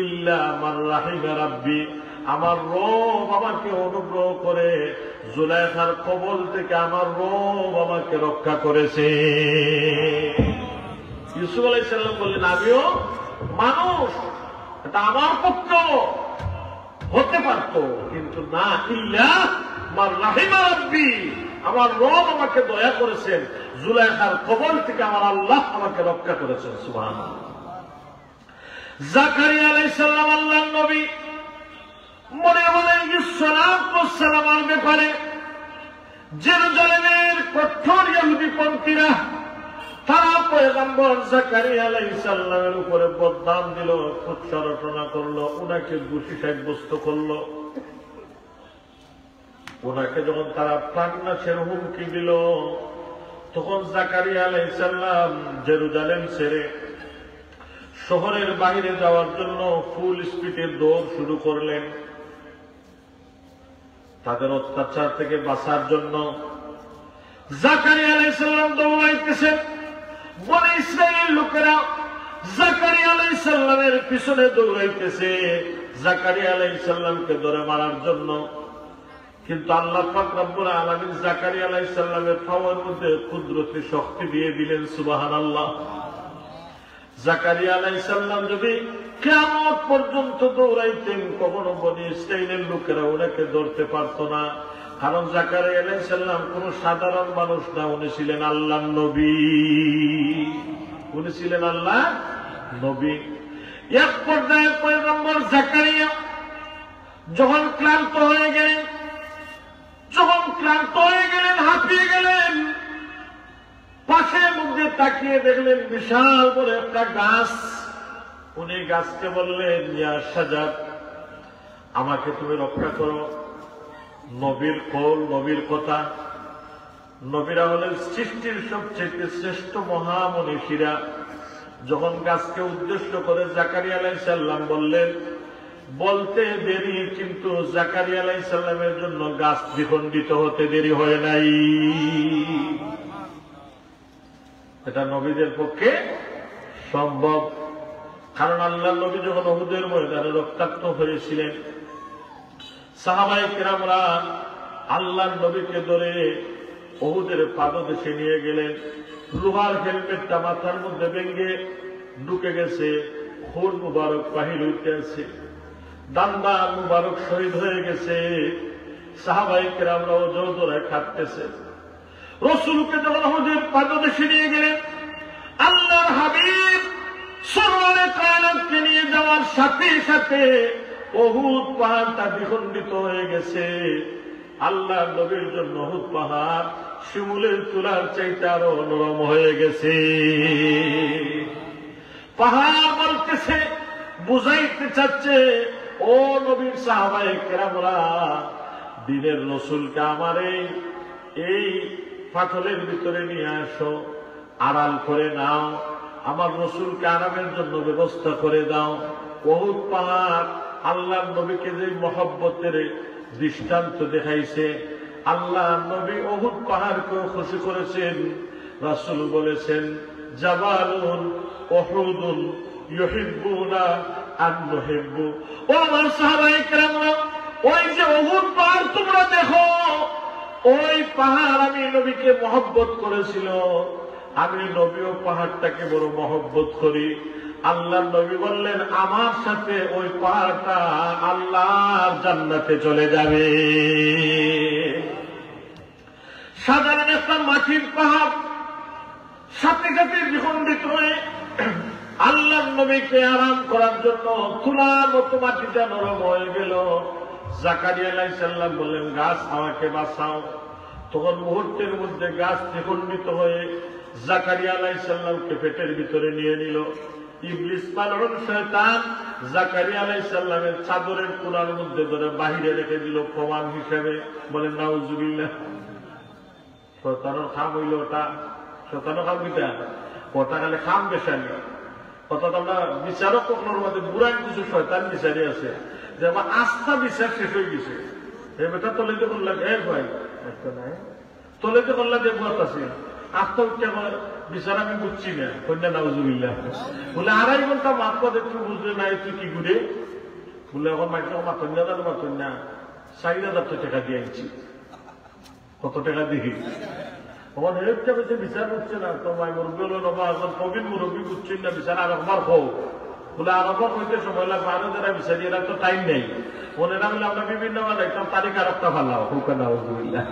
ইল্লা মান রাহিমা রাব্বি, আমার রব আমাকে অনুগ্রহ করে জুলাইখার কবল থেকে আমার রব আমাকে রক্ষা করেছে। ইউসুফ আলাইহিস সালাম বললেন, আমিও মানুষ, এটা আমার পক্ষ হতে পারত, কিন্তু না, ইল্লা মান রাহিমা রাব্বি, আমার রব আমাকে দয়া করেছেন, জুলাইখার কবল থেকে আমার আল্লাহ আমাকে রক্ষা করেছেন। সুবহানাল্লাহ। জাকারিয়া আলাইহিস সালাম আল্লাহর নবী, মনে মনে সালামের ব্যাপারে জেরুজালেমের কঠোর ইহুদিপন্থীরা তারা পয়গম্বর জাকারিয়া আলাইহিস সালামের উপরে বদনাম দিল, কুৎসা রচনা করলো, উনাকে দোষী সাব্যস্ত করলো। ওনাকে যখন তারা প্রাণনাশের হুমকি দিল, তখন জাকারিয়া আলাইহিস সালাম জেরুজালেম ছেড়ে শহরের বাইরে যাওয়ার জন্য ফুল স্পিডে দৌড় শুরু করলেন। তাদের অত্যাচার থেকে বাঁচার জন্য জাকারিয়া আলাইহিস সালাম দৌড়াইতেছেন। বনে ইসরায়েল লোকেরা জাকারিয়া আলাইহিস সালামের পিছনে দৌড়াইতেছে জাকারিয়া আলাইহিস সালামকে ধরে মারার জন্য। কিন্তু আল্লাহ পাক রব্বুল আলামিন জাকারিয়া আলাইহিস সালামের পাওয়ার মধ্যে কুদরতি শক্তি দিয়ে দিলেন। সুবহানাল্লাহ। জাকারিয়া আলাইহিস সালাম যদি কিয়ামত পর্যন্ত দৌড়াইতেন, কখনো বনি ইসরাইলের লোকেরা ওনাকে ধরতে পারত না। কারণ জাকারিয়া আলাইহিস সালাম কোন সাধারণ মানুষ না, উনি ছিলেন আল্লাহর নবী। উনি ছিলেন আল্লাহর নবী। এক পর্যায়ে পয়গম্বর জাকারিয়া যখন ক্লান্ত হয়ে গেলেন, হাঁপিয়ে গেলেন, পাশের মধ্যে তাকিয়ে দেখলেন বিশাল বড় একটা গাছ। উনি গাছকে বললেন, ইয়া শাজার, আমাকে তুমি রক্ষা করো। নবীর কল, নবীর কথা। নবীরা হলেন সৃষ্টির সবচেয়ে শ্রেষ্ঠ মহামনীষীরা। যখন গাছকে উদ্দেশ্য করে জাকারিয়া আলাইহিস সালাম বললেন, বলতে দেরি, কিন্তু জাকারিয়া আলাইহিস সালামের জন্য গাছ দ্বিখণ্ডিত হতে দেরি হয় নাই। এটা নবীদের পক্ষে সম্ভব। কারণ আল্লাহর নবী যখন উহুদের ময়দানে রক্তাক্ত হয়েছিলেন, সাহাবায়ে কেরামরা আল্লাহর নবীকে ধরে উহুদের পাদদেশে নিয়ে গেলেন। লোহার হেলমেটটা মাথার মধ্যে ভেঙে ঢুকে গেছে, খুন মুবারক বাহির হইতে আছে, দান্দা মুবারক শহীদ হয়ে গেছে। সাহাবায়ে কেরামরা ওজোরে কাঁদতেছে। রাসূলকে যখন উহুদের পাদদেশে নিয়ে গেলেন, আল্লাহর হাবিব সরওয়ারে কায়নাতকে নিয়ে যাওয়ার সাথে সাথে উহুদ পাহাড়টা দ্বিখণ্ডিত হয়ে গেছে। আল্লাহর নবীর জন্য উহুদ পাহাড় শিমুলের তুলার চাইতে আরো নরম হয়ে গেছে। পাহাড় বলতেছে, বুঝাইতে চাচ্ছে, ও নবীর সাহাবায়ে কেরামরা, দিনের রাসূলকে আমার এই পাথরের ভিতরে নিয়ে আসো, আড়াল করে নাও, আমার রাসূলকে আরামের জন্য ব্যবস্থা করে দাও। উহুদ পাহাড় আল্লাহর নবীকে যে মহব্বতের দৃষ্টান্ত দেখাইছে, আল্লাহ নবী উহুদ পাহাড়কেও খুশি করেছেন। রাসূল বলেছেন, জাবালুন উহুদুন ইউহিব্বুনা আন নুহিব্বু। ও আমার সাহাবায়ে কেরামরা, ওই যে উহুদ পাহাড় তোমরা দেখো, ওই পাহাড় আমি নবীকে মহব্বত করেছিল। আমি নবীও পাহাড়টাকে বড় মহব্বত করি। আল্লাহর নবী বললেন, আমার সাথে ওই পাহাড়টা আল্লাহর জান্নাতে চলে যাবে। সাধারণ একটা মাটির পাহাড় সাথে সাথে দ্বিখণ্ডিত হয়ে আল্লাহর নবীকে আরাম করার জন্য তুলার মতো মাটিটা নরম হয়ে গেল। জাকারিয়া আলাইহিস সালাম বললেন, গাছ আমাকে বাঁচাও। তখন মুহূর্তের মধ্যে গাছ দ্বিখণ্ডিত হয়ে জাকারিয়া আলাইহিস সালামকে পেটের ভিতরে নিয়ে নিল। ইবলিস মালউন শয়তান জাকারিয়া আলাইহিস সালামের চাদরের কোণার মধ্যে ধরে বাহিরে রেখে দিল প্রমাণ হিসেবে। বলেন নাউজুবিল্লাহ। শয়তানের খাম হইল ওটা। শয়তানের খাম কিটা? ওটা খালি খাম বেশানি। অর্থাৎ আমরা বিচারক কখনোর মধ্যে বুড়ান কিছু শয়তান বিচারি আছে, যে আমার আস্থা বিচার শেষ হয়ে গেছে। এই বেটা তলেতে করলাম, এ ভাই তলেতে করলাম যে বত আছে, আস্থা উঠতে বিচার আমি বুঝছি না। কন্যা নাউজুবিল্লাহ। বলে 2.5 ঘন্টা মাত্র একটু বুঝলে নাই, তুই কি ঘুরে বলে এখন মাইক মাতন না, জানো মাতন না, 4,000 টাকা দিয়ে আনছি। কত টাকা দিই তখন হেরটা বেশি বিচার হচ্ছে না। তোমার মুরব্বী হলো নবা, এখন প্রবীণ মুরব্বী বুঝছেন না বিচার, আর একবার হোক বলে আর একবার হইতে সময় লাগবে। আরো যারা বিচারি এরা তো টাইম নেই। ওনেরা বলে আমরা বিভিন্ন দেখতাম তারিখ আর একটা ভালো হোক না,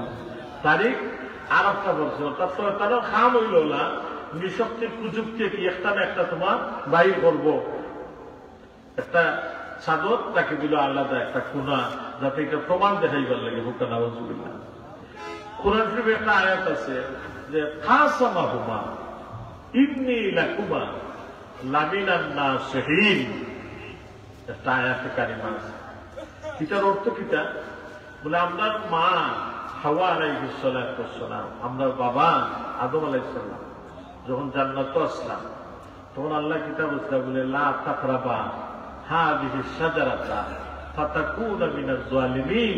তারিখ আর একটা বলছে। অর্থাৎ তারা খাম হইল না, নিঃশক্তির প্রযুক্তি কি একটা না একটা তোমার বাইর করবো, একটা চাদর, তাকে দিল আলাদা একটা কোনা, যাতে এটা প্রমাণ দেখাইবার লাগে বুকা নাউজুবিল্লাহ। কোরআন শরীফে একটা আয়াত আছে যে কাসামাহুমা ইন্নী লাকুমা লামিনান নাসিহিন, একটা আয়াতে কারিমা আছে। এটার অর্থ কিটা? বলে আমরা মা হাওয়া আলাইহিস সালাতু ওয়াস সালাম, আমরা বাবা আদম আলাইহিস সালাম যখন জান্নাতে আসলাম, তখন আল্লাহ কিতাব বলতে বলে লা তাকরাবা হাদিহি শাজারাতা ফাতাকুনা মিনাজ জালিমিন,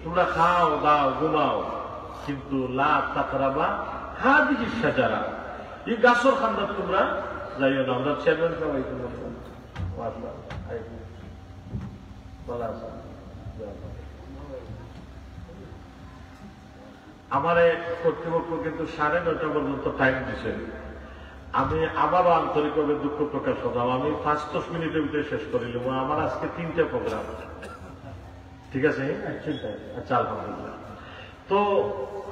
তোমরা খাও দাও ঘুমাও, কিন্তু লা তাকরাবা হাদিহি শাজারা, এই গাছর খান্দাত তোমরা যাইও না। আমরা চেয়ারম্যান সবাই আমার কর্তৃপক্ষ কিন্তু 9:30 পর্যন্ত টাইম দিচ্ছে। আমি আবারও আন্তরিকভাবে দুঃখ প্রকাশ করলাম, আমি 5-10 মিনিটের ভিতরে শেষ করিলাম। আমার আজকে 3টে প্রোগ্রাম, ঠিক আছে? আচ্ছা, আলহামদুলিল্লাহ। তো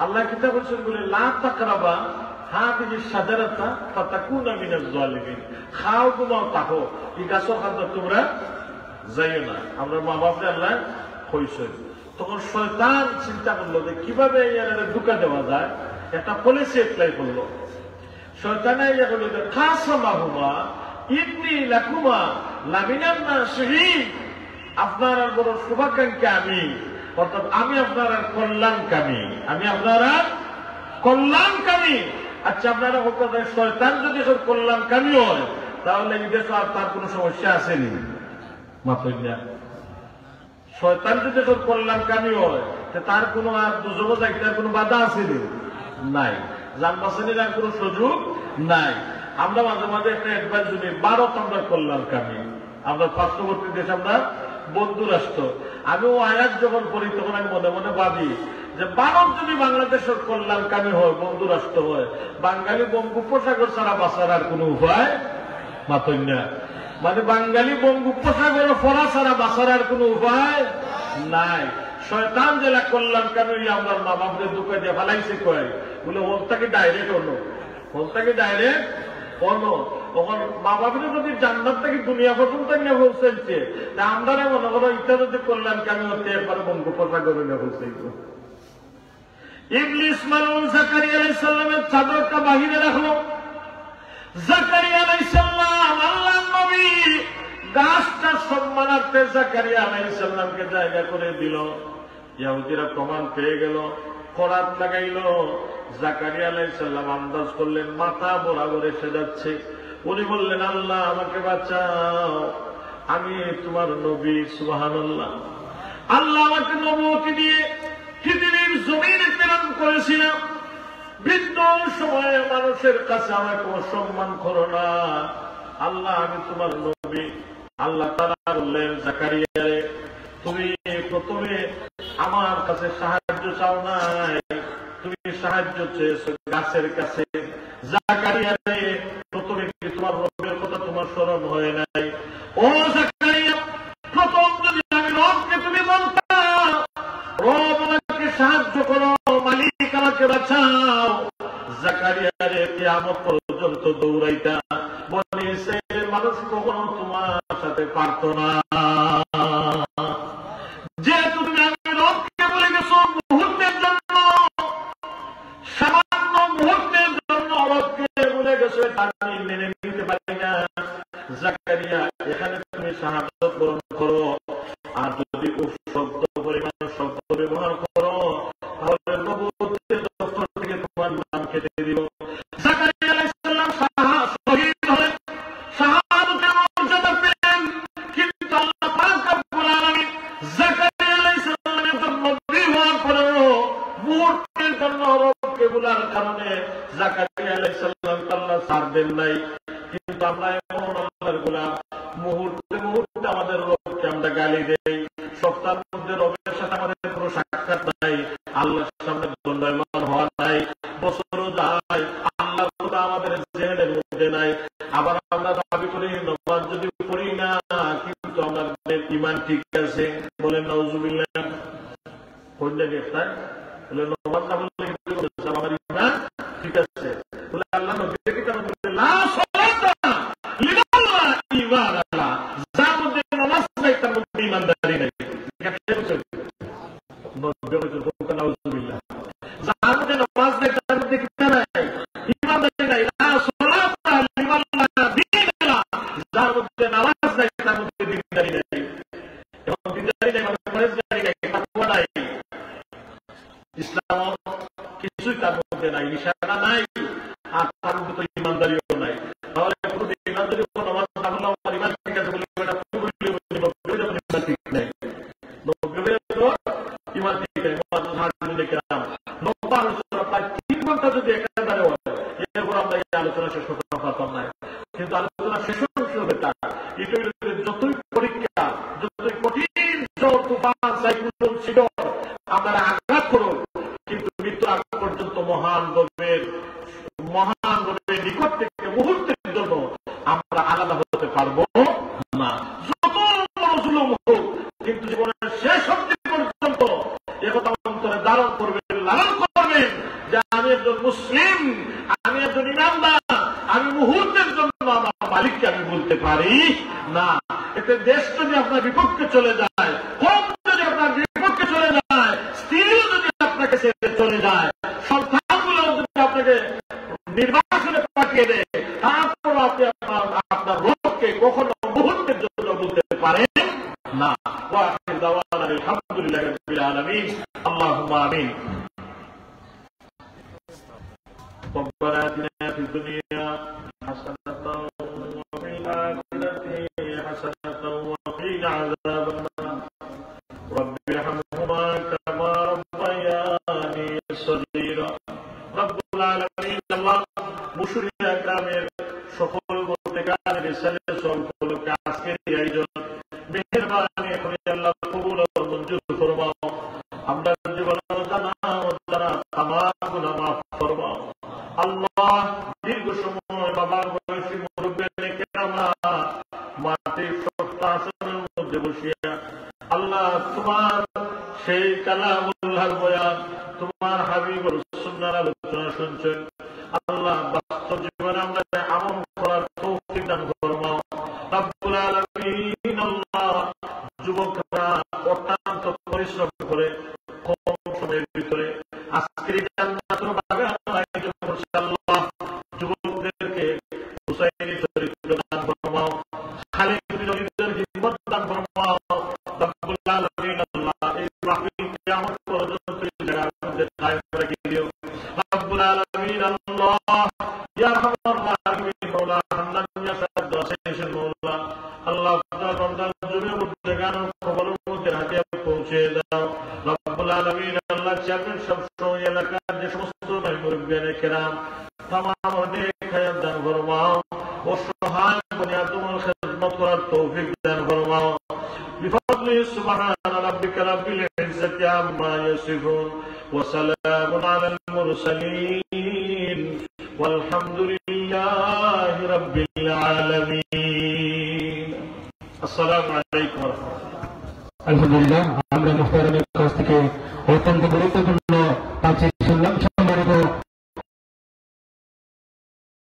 আল্লাহ কিতাব বলছেন বলে লা তাকরাবা হাদিহি শাজারাতা ফাতাকুনা মিনাজ জালিমিন, খাও ঘুমাও তাকো, এই গাছের খাদ্য তোমরা যাইও না। আমরা মা বাপরে আল্লাহ কইছেন। তখন শয়তান চিন্তা করলো যে কিভাবে এর ধোঁকা দেওয়া যায়, একটা পলিসি অ্যাপ্লাই করলো। শয়তানে ইয়া করলো যে কাসামাহুমা ইন্নী লাকুমা লামিনান নাসিহিন, আপনার আর বড় শুভাকাঙ্ক্ষী আমি, অর্থাৎ আমি আপনার আর কল্যাণকামী, আমি আপনার আর কল্যাণকামী। আচ্ছা, আপনারা বলতে শয়তান যদি কল্যাণকামী হয়, তাহলে এই দেশে আর তার কোনো সমস্যা আসেনি মাতইয়া। শয়তান যদি কল্যাণকামী হয়, তার কোনো আর দুজব যাইতে কোনো বাধা আসেনি নাই, জানবাসানির আর কোনো সুযোগ নাই। আমরা মাঝে মাঝে একটা অ্যাডভাইস শুনি, ভারত আমরা কল্যাণকামী, আমরা পার্শ্ববর্তী দেশ, আমরা বন্ধু রাষ্ট্র। আমি ও আয়াত যখন পড়ি তখন আমি মনে মনে ভাবি যে ভারত যদি বাংলাদেশের কল্যাণকামী হয়, বন্ধু রাষ্ট্র হয়, বাঙালি বঙ্গোপসাগর ছাড়া বাঁচার আর কোন উপায় মাতন্যা, মানে বাঙালি বঙ্গোপসাগর ফরা ছাড়া বাঁচার আর কোন উপায় নাই। শয়তান জেলা কল্যাণকামী আমরা মা বাপদের দুঃখে দিয়ে ফেলাইছে কয় বলে ওটাকে ডাইরেক্ট অন্য, ওটাকে ডাইরেক্ট অন্য। তখন মা বাপরে যদি জান্নাত থেকে দুনিয়া পর্যন্ত নিয়ে পৌঁছাইছে, আমরা মনে করো এটা যদি কল্যাণকামী হতে একবারে বঙ্গোপসাগরে নিয়ে পৌঁছাইব। ইবলিস মালউন জাকারিয়া আলাইহিস সালামের চাদরটা বাহিরে রাখলো। জাকারিয়া আলাইহিস সালাম আল্লাহর নবী, গাছটা সম্মানার্থে জাকারিয়া আলাইহিস সালামকে জায়গা করে দিল। ইহুদিরা প্রমাণ পেয়ে গেল, করাত লাগাইল। জাকারিয়া আলাইহিস সালাম আন্দাজ করলেন মাথা বরাবর এসে যাচ্ছে। উনি বললেন আল্লাহ আমাকে বাঁচাও, আমি তোমার নবী। সুবহানাল্লাহ। আল্লাহ আমাকে নবুয়ত দিয়ে পৃথিবীর জমিনে প্রেরণ করেছিলাম। বৃদ্ধ সময়ে মানুষের কাছে আমাকে অসম্মান করো না আল্লাহ, আমি তোমার নবী। আল্লাহ তাআলা বললেন জাকারিয়া রে, তুমি প্রথমে আমার কাছে সাহায্য চাও নাই, তুমি সাহায্য চেয়েছো গাছের কাছে। জাকারিয়া রে, প্রথমে কি তোমার রবের কথা তোমার স্মরণ হয় নাই? ও জাকারিয়া, প্রথম যদি আমি রবকে তুমি বলতাম রব আমাকে সাহায্য করো, মালিক আমাকে বাঁচাও, জাকারিয়া রে কিয়ামত পর্যন্ত দৌড়াইতা। বলে ইসরাইলের মানুষ কখনো তোমার সাথে পারত না। যেহেতু তুমি আমি রবকে বলে গেছো মুহূর্তের জন্য, সামান্য মুহূর্তের জন্য রবকে বলে গেছো, এটা আমি মেনে নিতে পারি না। জাকারিয়া, এখানে তুমি শাহাদাত বরণ করো, আর যদি খুব শব্দ পরিমাণ শব্দ ব্যবহার করো তাহলে নবুয়তের দপ্তর থেকে তোমার নাম কেটে দিব। জাকারিয়া আলাইহিস সালাম শহীদ হলেন, শাহাদাতের মর্যাদা পেলেন, কিন্তু আল্লাহ পাক রব্বুল আলামিন জাকারিয়া আলাইহিস সালামের নবী হওয়ার পরেও মুহূর্তের জন্য রবকে বলার কারণে জাকারিয়া আলাইহিস সালামকে আল্লাহ ছাড় দেন নাই। কিন্তু আমরা এমন আল্লাহর গোলাম, মুহূর্তে মুহূর্তে আমাদের রবকে আমরা গালি দেই। সপ্তাহের মধ্যে রবের সাথে আমাদের কোনো সাক্ষাৎ নাই, আল্লাহর সামনে দণ্ডায়মান হওয়া নাই, বছরও যায়, আল্লাহর কথা আমাদের জেহেনের মধ্যে নাই। আবার আমরা দাবি করি নামাজ যদি পড়ি না, কিন্তু আমাদের ঈমান ঠিক আছে। বলেন নাউজুবিল্লাহ। কোনটা গ্রেফতার বলে নামাজ না বললে আমার ঈমান ঠিক আছে। বলে আল্লাহ নবী কিতাবে বলে লা সালাতা লিল্লাহ ঈমান আল্লাহ, যার মধ্যে নামাজ নাই নাই, আর তার মধ্যে তো ইমানদারিও নাই। তাহলে কোনো ইমানদারি নামাজ না হলে আমার ইমান ঠিক আছে বলে ইমান ঠিক নাই, ইমান ঠিক নেই। প্রায় 3 ঘন্টা যদি একেবারে হয়, এরপর আমরা এই আলোচনা শেষ করতে পারতাম না। কিন্তু আলোচনা শেষ হবে তার যতই পরীক্ষা, যতই কঠিন তুফান সাইক্লোন ছিল আমরা আঘাত করো, কিন্তু মৃত্যু আগ পর্যন্ত মহান রবের নিকট থেকে মুহূর্তের জন্য আমরা আলাদা হতে পারবো না। যত জুলুম হোক, কিন্তু জীবনের শেষ অবধি পর্যন্ত একথা অন্তরে ধারণ করবেন, লালন করবেন যে আমি একজন মুসলিম, আমি একজন ইমানদার, আমি মুহূর্তের জন্য আমার মালিককে আমি বলতে পারি না। এতে দেশ যদি আপনার বিপক্ষে চলে যায়, কম যদি আপনার বিপক্ষে চলে যায়, স্ত্রীও যদি আপনাকে ছেড়ে চলে যায়, সন্তানগুলো যদি আপনাকে নির্বাচনে পাঠিয়ে দেয়, তারপর আপনি আপনার রোগকে কখনো মুহূর্তের জন্য বলতে পারেন না। আলহামদুলিল্লাহ রাব্বিল আলামিন, আল্লাহুম্মা আমিন। ربنا آتنا في الدنيا حسنة وفي الآخرة حسنة وقنا عذاب النار رب ارحمهما كما ربياني صغيرا رب العالمين। আল্লাহ মুশরিক গ্রামের সকল বন্দেগানের ছেলে সকলকে আজকের এই আয়োজন মেহেরবানি করে আল্লাহ কবুল ও মঞ্জুর ফরমাও। আমরা জীবন জানা অজানা তামাম গুনাহ মাফ ফরমাও। আল্লাহ দীর্ঘ সময় বাবার বয়সী মুরব্বিয়ানকে আমরা মাটির শক্ত আসনের মধ্যে বসিয়া আল্লাহ তোমার সেই কালামুল্লাহর বয়ান, তোমার হাবিবুর সুন্নাহর আলোচনা শুনছেন। আল্লাহ বাস্তব জীবনে আমরা আমল করার তৌফিক দান ফরমাও রব্বুল আলামিন। আল্লাহ যুবকরা অত্যন্ত পরিশ্রম করে কম সময়ের ভিতরে আজকের জান্নাতের বাগান আয়োজন করছে। আল্লাহ যুবকদেরকে হুসাইনি চরিত্র দান ফরমাও, খালিদ বিন ওলীদের হিম্মত দান ফরমাও রব্বুল আলামিন। আল্লাহ এই মাহফিল কিয়ামত পর্যন্ত এই জায়গার মধ্যে কায়েম রেখে দিও রব্বুল আলামিন। আল্লাহ ইয়া আরহামার রাহিমিন, মাওলা হান্নান ইয়া সাদ ওয়াসিসুল মাওলা। আল্লাহ আপনার বান্দার জমির মধ্যে গান খবরের মধ্যে হাতে পৌঁছে দাও রব্বুল আলামিন। আল্লাহ চেয়ারম্যান সব সময় এলাকার যে সমস্ত ভাই মুরব্বিয়ানে কেরাম তামাম অনেক হায়াত দান ফরমাও, অসহায় বুনিয়াদুল খিদমত করার তৌফিক দান ফরমাও বিফadli সুবহান রাব্বিকা রাব্বিল ইজ্জাতি আম্মা ইয়াসিফুন ওয়া সালামুন আলাল মুরসালিন ওয়ালহামদুলিল্লাহি রাব্বিল আলামিন। আসসালামু আলাইকুম ওয়া রাহমাতুল্লাহ। আলহামদুলিল্লাহ, আমরা মুহতারামের কাছ থেকে অত্যন্ত গুরুত্বপূর্ণ তাফসীর শুনলাম। সম্মানিত